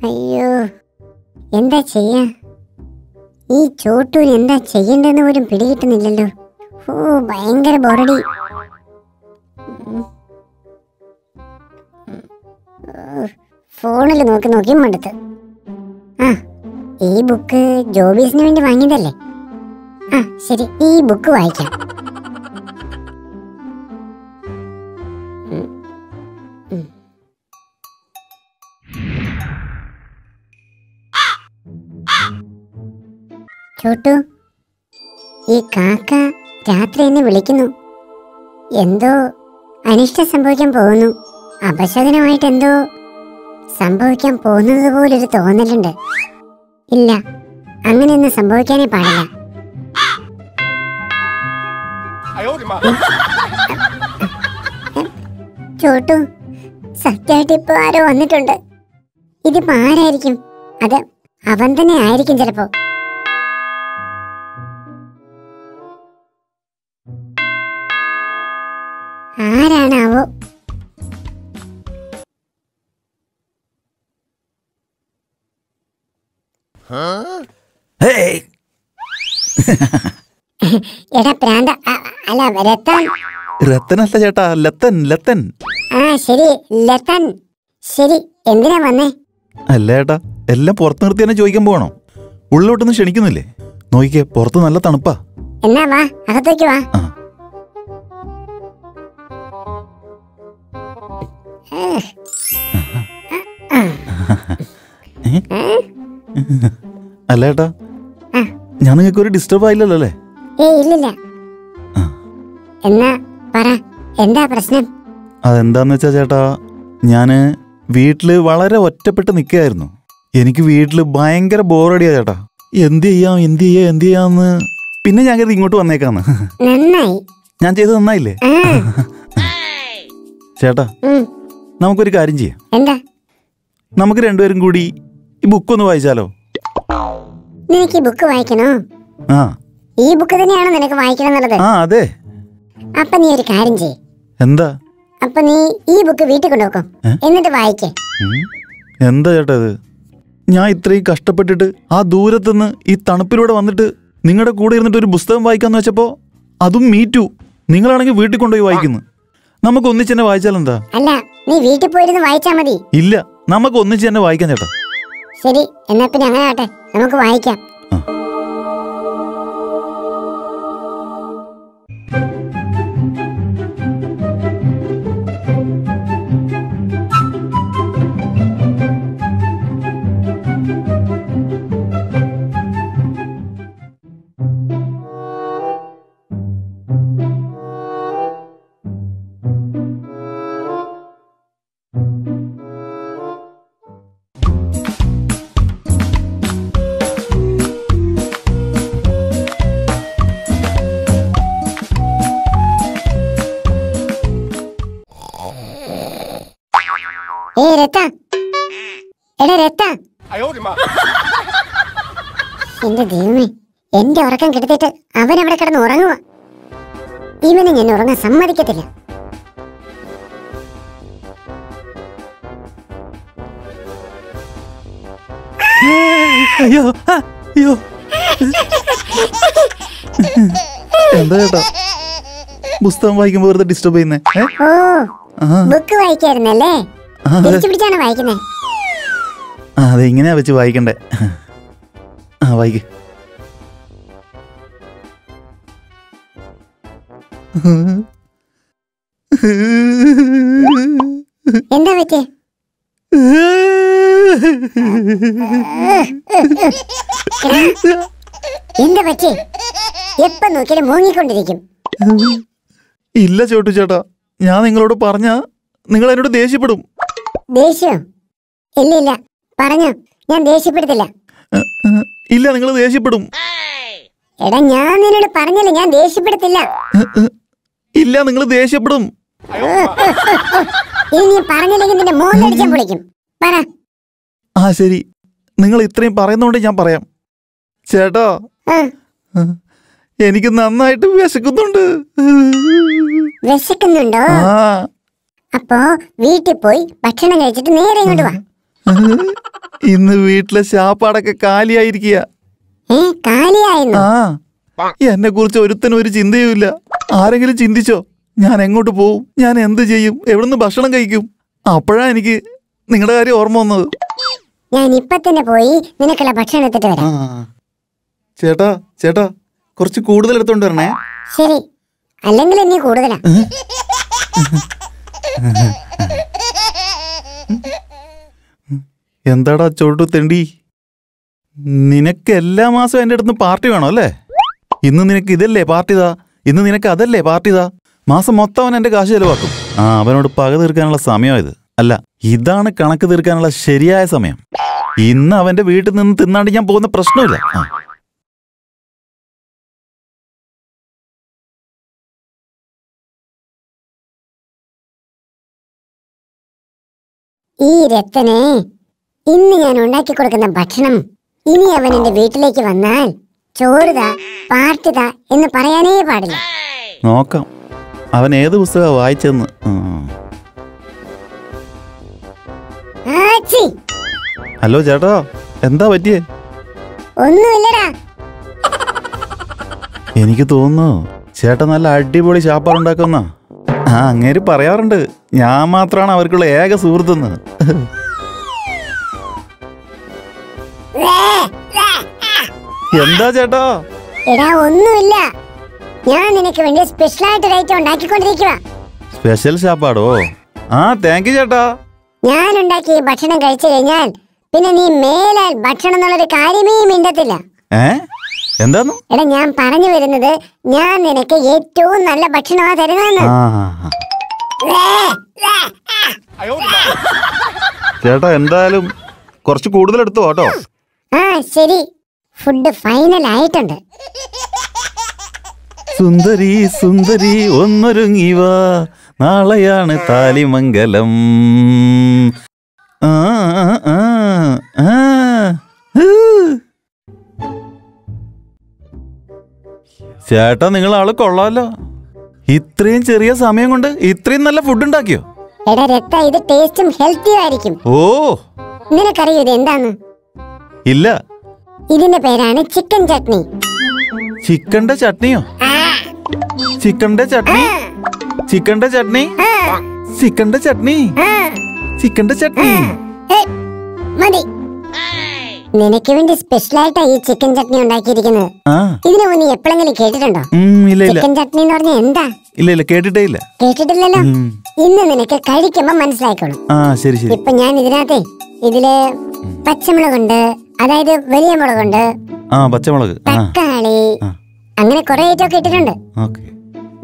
അയ്യോ, എന്താ ചെയ്യാ? ഈ ചോട്ടൂന് എന്താ ചെയ്യണ്ടെന്ന് പോലും പിടികിട്ടുന്നില്ലല്ലോ. ഓ, ഭയങ്കര ബോറടി. ഫോണിൽ നോക്കി നോക്കി മടുത്ത്. ആ, ഈ ബുക്ക് ജോബീസിന് വേണ്ടി വാങ്ങിയതല്ലേ? ആ ശരി, ഈ ബുക്ക് വായിക്കാം. ചോട്ടു, ഈ കാക്ക രാത്രി എന്നെ വിളിക്കുന്നു. എന്തോ അനിഷ്ടം സംഭവിക്കാൻ പോകുന്നു. അപശകനമായിട്ട് എന്തോ സംഭവിക്കാൻ പോകുന്നത് പോലൊരു തോന്നലുണ്ട്. ഇല്ല, അങ്ങനെയൊന്നും സംഭവിക്കാനേ പാടില്ല. ചോട്ടു, സത്യമായിട്ട് ഇപ്പൊ ആരോ വന്നിട്ടുണ്ട്. ഇതിപ്പോ ആരായിരിക്കും? അത് അവൻ തന്നെ ആയിരിക്കും ചിലപ്പോ. ആരാണാവോ? എടാ പ്രാന്ത, അല്ല രത്തൻ. രത്തനല്ല ചേട്ടാ, ലത്തൻ ലത്തൻ. ആ ശരി, ലത്തൻ. ശരി, എന്തിനാ വന്നേ? അല്ല ചേട്ടാ, എല്ലാം പുറത്ത് നിർത്തി തന്നെ ചോദിക്കാൻ പോകണോ? ഉള്ളിലോട്ടൊന്നും ക്ഷണിക്കുന്നില്ലേ? നോക്കിക്കേ, പുറത്ത് നല്ല തണുപ്പാ. എന്നാ വാ, അകത്തേക്ക് വാ. അല്ല ചേട്ടാ, ഞാൻ നിങ്ങൾക്ക് ഒരു ഡിസ്റ്റർബ് ആയില്ലല്ലോ അല്ലേ? ഇല്ലില്ല. എന്നാ പറ, എന്താ പ്രശ്നം? അതെന്താന്ന് വെച്ചാ ചേട്ടാ, ഞാന് വീട്ടില് വളരെ ഒറ്റപ്പെട്ട് നിൽക്കുകയായിരുന്നു. എനിക്ക് വീട്ടില് ഭയങ്കര ബോറടിയാ ചേട്ടാ. എന്ത് ചെയ്യാന്ന്. പിന്നെ ഞാൻ കരുതി ഇങ്ങോട്ട് വന്നേക്കാന്ന്. ഞാൻ ചെയ്തത് നന്നായില്ലേ ചേട്ടാ? നമുക്കൊരു കാര്യം ചെയ്യാം. എന്താ? നമുക്ക് രണ്ടുപേരും കൂടി ഈ ബുക്ക് ഒന്ന് വായിച്ചാലോ? നിനക്ക് ബുക്ക് വായിക്കണോ? ആ, ഈ ബുക്ക് തന്നെയാണോ നിനക്ക് വായിക്കണം എന്നുള്ളത്? ആ അതെ. അപ്പൊ നീ ഒരു കാര്യം ചെയ്യ്. എന്താ? അപ്പൊ നീ ഈ ബുക്ക് വീട്ടിൽ കൊണ്ടുപോക്കും, എന്നിട്ട് വായിക്കേ. എന്താ ചേട്ടാ ഇത്? ഞാൻ ഇത്രയും കഷ്ടപ്പെട്ടിട്ട് ആ ദൂരത്തുനിന്ന് ഈ തണുപ്പിലൂടെ വന്നിട്ട് നിങ്ങളുടെ കൂടെ ഇരുന്നിട്ട് ഒരു പുസ്തകം വായിക്കാന്ന് വെച്ചപ്പോ അതും മീറ്റു. നിങ്ങളാണെങ്കിൽ വീട്ടിൽ കൊണ്ടുപോയി വായിക്കുന്നു. നമുക്ക് ഒന്നിച്ച് തന്നെ വായിച്ചാൽ എന്താ? അല്ല, നീ വീട്ടിൽ പോയിരുന്ന് വായിച്ചാ മതി. ഇല്ല, നമുക്ക് ഒന്നിച്ച് തന്നെ വായിക്കാം ചേട്ടാ. ശരി, എന്നാ പിന്നെ അങ്ങനെ ആട്ടെ, നമുക്ക് വായിക്കാം. എന്റെ ദൈവമേ, എന്റെ ഉറക്കം കെടുത്തിട്ട് അവൻ അവിടെ കിടന്ന് ഉറങ്ങുക. ഇവനെ ഞാൻ ഉറങ്ങാൻ സമ്മതിക്കത്തില്ല. അയ്യോ അയ്യോ, എന്താ ചേട്ടാ പുസ്തകം വായിക്കുമ്പോ വെറുതെ ഡിസ്റ്റർബ് ചെയ്യുന്നേ? ഓ, ബുക്ക് വായിക്കായിരുന്നല്ലേ? പിടിച്ചാണ് വായിക്കുന്നേ? അതെ, ഇങ്ങനെയാ വെച്ച് വായിക്കണ്ടേ. ആ, വായിക്ക്. എന്താ പറ്റേ? എന്താ പറ്റേ? എപ്പ നോക്കിയാലും മൂങ്ങിക്കൊണ്ടിരിക്കും. ഇല്ല ചോട്ടു ചേട്ടാ, ഞാൻ നിങ്ങളോട് പറഞ്ഞ നിങ്ങൾ എന്നോട് ദേഷ്യപ്പെടും. ദേഷ്യം? ഇല്ല ഇല്ല, പറഞ്ഞോ, ഞാൻ ദേഷ്യപ്പെടുത്തില്ല. ഇല്ല, നിങ്ങൾ ദേഷ്യപ്പെടും. എടാ, ഞാൻ നിന്നോട് പറഞ്ഞല്ലേ, ഞാൻ ദേഷ്യപ്പെടുത്തില്ല. ഇല്ല, നിങ്ങൾ ദേഷ്യപ്പെടും. ഇനി നീ പറഞ്ഞില്ലെങ്കിൽ നിന്റെ മോന്തടിച്ചാൻ പൊളിക്കും. പറ. ആ ശരി, നിങ്ങൾ ഇത്രയും പറയുന്നോണ്ട് ഞാൻ പറയാം. ചേട്ടാ, എനിക്ക് നന്നായിട്ട് വിശക്കുന്നുണ്ട്. വിശക്കുന്നുണ്ടോ? അപ്പോ വീട്ടിൽ പോയി ഭക്ഷണം കഴിച്ചിട്ട് നേരെ ഇങ്ങോട്ട് വാ. ഇന്ന് വീട്ടിലെ ശാപ്പാടൊക്കെ കാലിയായിരിക്കുക. കാലിയായിരുന്നു? ആ, എന്നെ കുറിച്ച് ഒരുത്തനും ഒരു ചിന്തയുമില്ല. ആരെങ്കിലും ചിന്തിച്ചോ ഞാൻ എങ്ങോട്ട് പോവും, ഞാൻ എന്ത് ചെയ്യും, എവിടുന്ന് ഭക്ഷണം കഴിക്കും? അപ്പോഴാ എനിക്ക് നിങ്ങളുടെ കാര്യം ഓർമ്മ വന്നത്. ഞാൻ ഇപ്പൊ തന്നെ പോയി നിനക്കുള്ള ഭക്ഷണം എടുത്തിട്ട് വരാം. ചേട്ടാ ചേട്ടാ, കുറച്ച് കൂടുതൽ എടുത്തോണ്ട് വരണേ. ശരി, അല്ലെങ്കിൽ നീ കൂടുതലാ. എന്താടാ ചോട്ടു തെണ്ടി, നിനക്ക് എല്ലാ മാസവും എൻ്റെ അടുത്ത് പാർട്ടി വേണോ അല്ലേ? ഇന്ന് നിനക്ക് ഇതല്ലേ പാർട്ടിതാ, ഇന്ന് നിനക്ക് അതല്ലേ പാർട്ടിതാ. മാസം മൊത്തം അവൻ എൻ്റെ കാശ് ചെലവാക്കും. അവനോട് പക തീർക്കാനുള്ള സമയം ഇത് അല്ല, ഇതാണ് കണക്ക് തീർക്കാനുള്ള ശരിയായ സമയം. ഇന്ന് അവന്റെ വീട്ടിൽ നിന്ന് തിന്നാണ്ട് ഞാൻ പോകുന്ന പ്രശ്നമില്ല. ഈ രത്തനെ ഇന്ന് ഞാൻ ഉണ്ടാക്കി കൊടുക്കുന്ന ഭക്ഷണം ഇനി അവൻ എന്റെ വീട്ടിലേക്ക് വന്നാൽ ചോറുതാ പാർട്ടിതാ എന്ന് പറയാനേ പാടില്ല. നോക്കാം അവൻ ഏത് പുസ്തകം വായിച്ചെന്ന്. ഹലോ ചേട്ടാ, എന്താ പറ്റിയേ? ഒന്നുമില്ലടാ. എനിക്ക് തോന്നുന്നു ചേട്ടൻ നല്ല അടിപൊളി ശാപ്പാടുണ്ടാക്കുന്ന. അങ്ങേര് പറയാറുണ്ട് ഞാൻ മാത്രമാണ് അവർക്കുള്ള ഏക സുഹൃത്തെന്ന്. എന്താ ചേട്ടാ? എടാ ഒന്നുമില്ല, ഞാൻ നിനക്ക് വേണ്ടി സ്പെഷ്യൽ ആയിട്ട് ഐറ്റം ഉണ്ടാക്കിക്കൊണ്ടിരിക്കുക. സ്പെഷ്യൽ ശാപ്പാടോ? താങ്ക് യു ചേട്ടാ. ഞാൻ ഉണ്ടാക്കി ഭക്ഷണം കഴിച്ചു കഴിഞ്ഞാൽ പിന്നെ നീ മേലാൽ ഭക്ഷണം എന്നുള്ളൊരു കാര്യമേ മിണ്ടത്തില്ല. എന്താന്ന്? എടാ ഞാൻ പറഞ്ഞു വരുന്നത് ഞാൻ നിനക്ക് ഏറ്റവും നല്ല ഭക്ഷണമാ തരുന്നതെന്ന്. ചേട്ടാ എന്തായാലും കുറച്ച് കൂടുതൽ എടുത്തു കേട്ടോ. ശരി, ഫുഡ് ഫൈനൽ ആയിട്ടുണ്ട്. സുന്ദരി സുന്ദരി ഒന്നൊരുങ്ങിവാ, നാളെയാണ് താലിമംഗലം. ചേട്ടാ നിങ്ങൾ ആള് കൊള്ളാലോ, ഇത്രയും ചെറിയ സമയം കൊണ്ട് ഇത്രയും നല്ല ഫുഡ് ഉണ്ടാക്കിയോ? എടാ രക്ത, ഇത് ടേസ്റ്റും ഹെൽത്തിയും ആയിരിക്കും. നിനക്കറിയോ ഇത് എന്താന്ന്? ഇല്ല. ഇതിന്റെ പേരാണ് ചിക്കൻ ചട്നി. ചിക്കന്റെ ചട്നിയോ? ചിക്കന്റെ ചട്നി, ചിക്കന്റെ ചട്നി, ചിക്കന്റെ ചട്നി, ചിക്കന്റെ ചട്നി. മതി, നിനക്ക് വേണ്ടി സ്പെഷ്യൽ ആയിട്ടാ ഈ ചിക്കൻ ചട്നി ഉണ്ടാക്കിയിരിക്കുന്നത്. ഇതിനു മുന്നേ എപ്പോഴെങ്കിലും കേട്ടിട്ടുണ്ടോ? ചിക്കൻ ചട്നി എന്ന് പറഞ്ഞാൽ എന്താ? ഇല്ല കേട്ടിട്ടേ ഇല്ല. കേട്ടിട്ടില്ലല്ലോ? ഇന്ന് നിനക്ക് കഴിക്കുമ്പോ മനസ്സിലായിക്കോളും. ശരി ശരി. ഇപ്പൊ ഞാൻ ഇതില് പച്ചമുളകുണ്ട്, അതായത് വലിയ മുളകുണ്ട്, പച്ചമുളക്, തക്കാളി, അങ്ങനെ കുറെ ഐറ്റം ഒക്കെ ഇട്ടിട്ടുണ്ട്.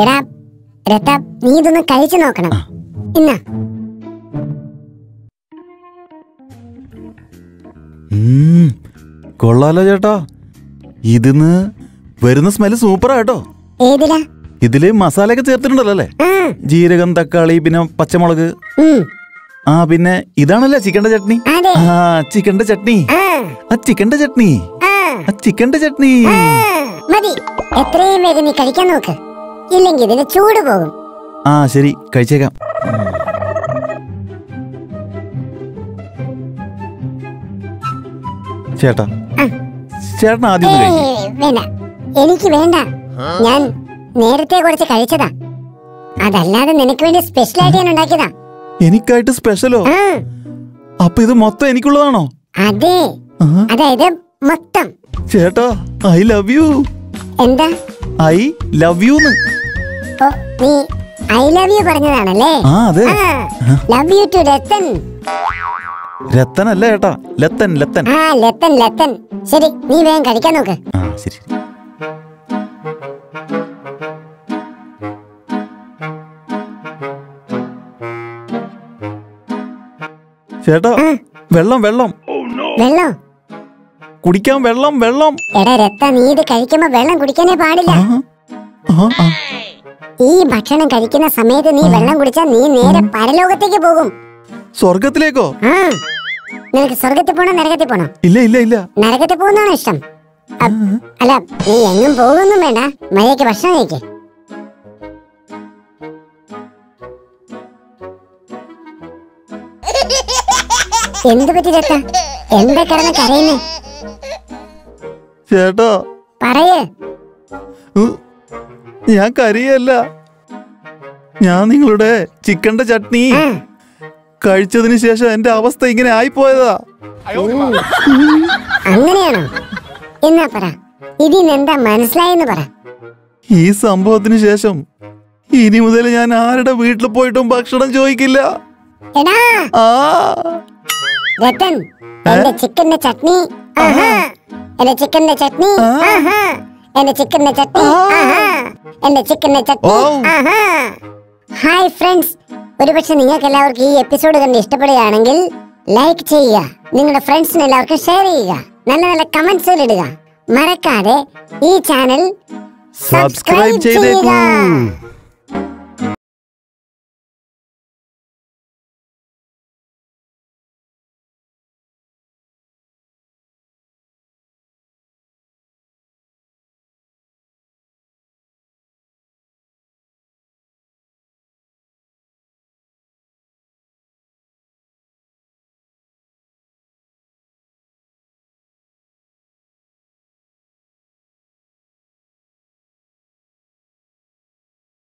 എടാ രത്ത, നീ ഇതൊന്ന് കഴിച്ചു നോക്കണം. ഇന്നാ കൊള്ളാലോ ചേട്ടാ, ഇതിന്ന് വരുന്ന സ്മെല് സൂപ്പറാ കേട്ടോ. ഏതിലാ? ഇതില് മസാലയൊക്കെ ചേർത്തിട്ടുണ്ടല്ലോ അല്ലേ? ജീരകം, തക്കാളി, പിന്നെ പച്ചമുളക്. പിന്നെ ഇതാണല്ലേ ചിക്കന്റെ ചട്നി? ചിക്കന്റെ ചട്നി, ചിക്കന്റെ ചട്നി, ചിക്കന്റെ ചട്നി. മതി, എത്രയും വേഗം നീ കഴിക്കാൻ നോക്ക്, ഇല്ലെങ്കിൽ ഇതിന് ചൂട് പോകും. ശരി, കഴിച്ചേക്കാം. ചേട്ടാ ചേട്ടൻ ആദ്യം വേണ്ട, എനിക്ക് വേണ്ട. ഞാൻ നേരത്തെ കുറച്ച് കഴിച്ചതാ, അതല്ലാതെ നിനക്ക് വേണ്ടി സ്പെഷ്യൽ ആയിട്ട് ഞാൻ ഉണ്ടാക്കിയതാ. എനിക്കായിട്ട് സ്പെഷ്യലോ? അപ്പൊ ഇത് മൊത്തം എനിക്കുള്ളതാണോ? അതെ, അതായത് മൊത്തം. ചേട്ടാ ഐ ലവ് യു. എന്താ ഐ ലവ് യു? നീ ഐ ലവ് യു പറഞ്ഞതാണല്ലേ? അതെ. Love you too Rathan. Rathan അല്ല ചേട്ടാ, ലത്തൻ ലത്തൻ. ലത്തൻ ലത്തൻ. ശരി, നീ വേഗം കഴിക്കാൻ നോക്ക്. ശരി. ചേട്ടാ വെള്ളം വെള്ളം വെള്ളം കുടിക്കാൻ, വെള്ളം വെള്ളം. എടാ രത്ത, നീ ഇത് കഴിക്കുമ്പോ വെള്ളം കുടിക്കാനേ പാടില്ല. ഈ ഭക്ഷണം കഴിക്കുന്ന സമയത്ത് നീ വെള്ളം കുടിച്ചാൽ നീ നേരെ പരലോകത്തേക്ക് പോകും. സ്വർഗത്തിലേക്കോ? നിനക്ക് സ്വർഗത്തിൽ പോണോ നരകത്തിൽ പോണോ? ഇല്ല ഇല്ല ഇല്ല, നരകത്തിൽ പോകുന്നതാണോ ഇഷ്ടം? അല്ല, നീ എങ്ങും പോകുന്നു വേണ്ട, മര്യാദയ്ക്ക് ഭക്ഷണം കഴിക്ക്. എന്ത് പറ്റി ചേട്ടാ? എന്താ കിടന്ന് കരയുന്നേ? ചേട്ടാ പറയേ. ഞാൻ കരയല്ല, ഞാൻ നിങ്ങളുടെ ചിക്കന്റെ ചട്നി കഴിച്ചതിന് ശേഷം എന്റെ അവസ്ഥ ഇങ്ങനെ ആയിപ്പോയതാ. അങ്ങനെയാണോ? എന്നാ പറ, ഇതിന് എന്താ മനസ്സിലായെന്ന് പറ. ഈ സംഭവത്തിന് ശേഷം ഇനി മുതൽ ഞാൻ ആരുടെ വീട്ടിൽ പോയിട്ടും ഭക്ഷണം ചോദിക്കില്ല. എടാ ആ രത്തൻ, എന്റെ ചിക്കന്റെ ചട്നി, എന്റെ ചിക്കന്റെ ചട്നി, എന്റെ ചിക്കന്റെ ചട്നി, എന്റെ ചിക്കന്റെ ചട്നി. ഹായ് ഫ്രണ്ട്സ്, ഒരുപക്ഷെ നിങ്ങൾക്ക് എല്ലാവർക്കും ഈ എപ്പിസോഡ് കണ്ട് ഇഷ്ടപ്പെടുകയാണെങ്കിൽ ലൈക്ക് ചെയ്യുക, നിങ്ങളുടെ ഫ്രണ്ട്സിന് എല്ലാവർക്കും ഷെയർ ചെയ്യുക, നല്ല നല്ല കമന്റ്സുകൾ ഇടുക. മറക്കാതെ ഈ ചാനൽ സബ്സ്ക്രൈബ് ചെയ്യുക.